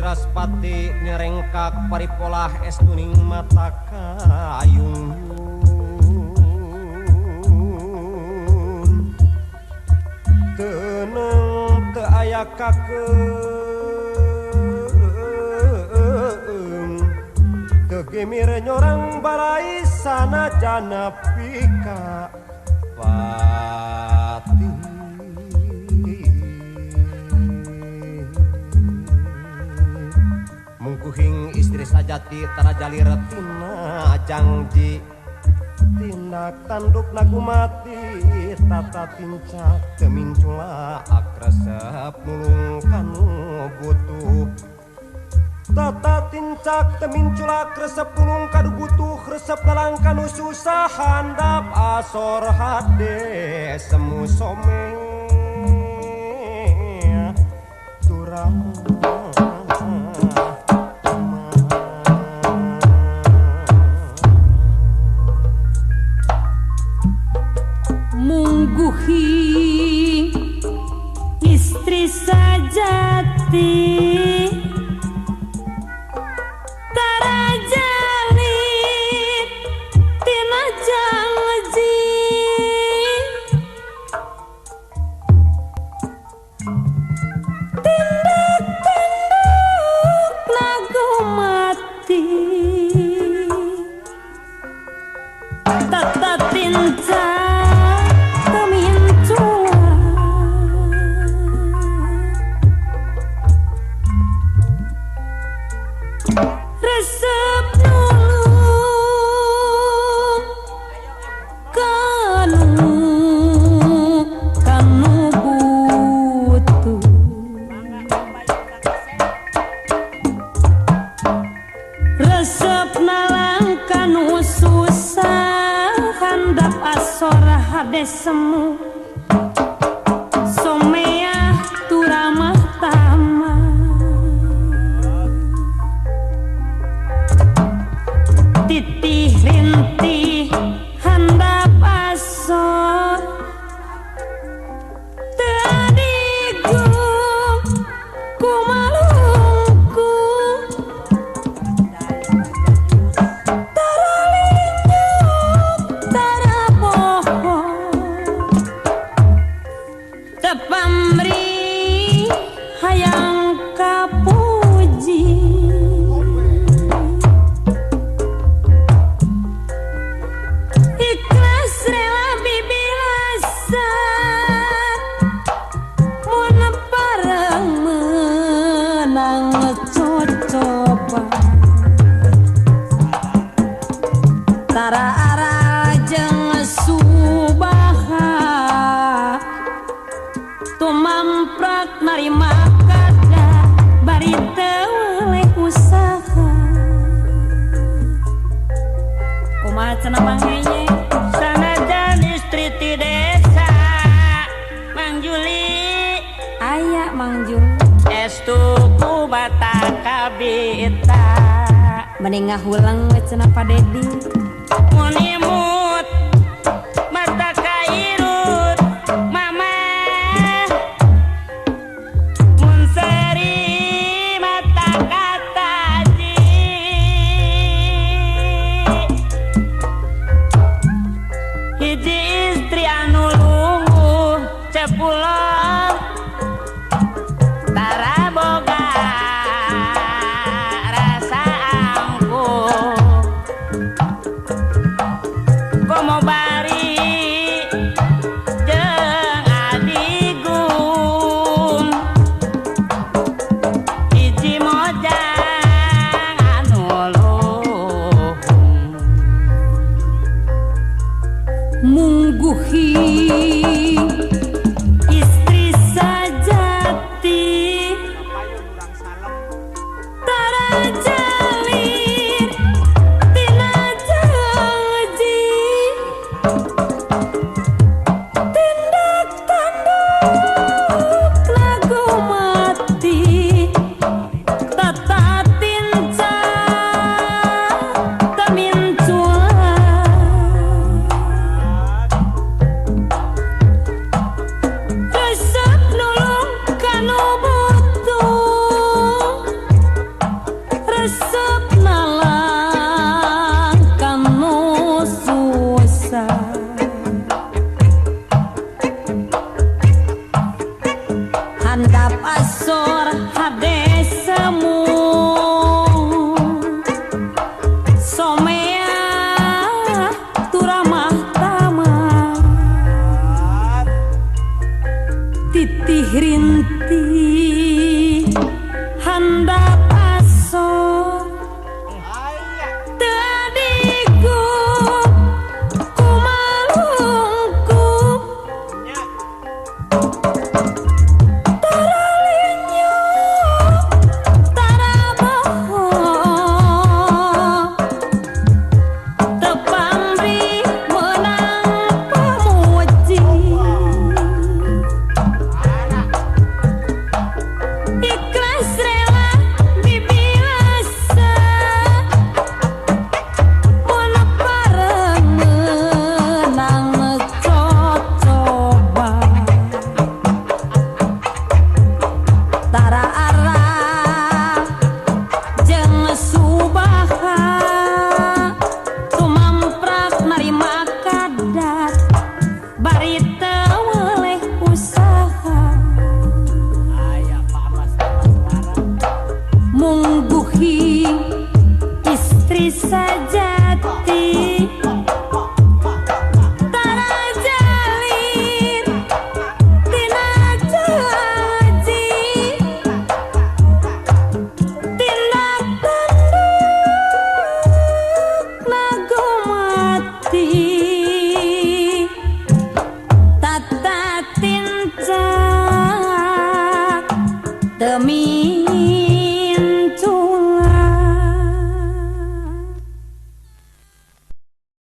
Wiraspati nyerengkak paripolah estuning mata kayung tenang teu aya kakeung teu gemir nyorang balai sanajana pika pati mungkuhing istri sajati tarajalir tina jangji tindak tanduk nagu mati tata tincak temincula akresep nulung kanu butuh tata tincak temincula akresep nulung kanu butuh resep dalang kanu susah handap asor hade semu some turang mungguhi istri sajati tarajalit tina janji tindak-tanduk nagu mati tata tinca resep nulung kanu butuh resep nalang kanu susah handap asor hade semu somea turamah tama titih rintih handap asor tadigu kumalungku taralinyuk tarapoho tepamri hayang kapuji tara-ara jeung subaha tumamprak narima kada bari teu leh usaha kumaha cenah mangenge sanajan istri ti desa Mang Juli aya Mang Juli estu ku bata kabita mending ngahulang we cenah Pak Dedi munimut mata kairut mama munseri mata kataji hiji istri anu lungguh cepulong tara boga rasa angkuh demi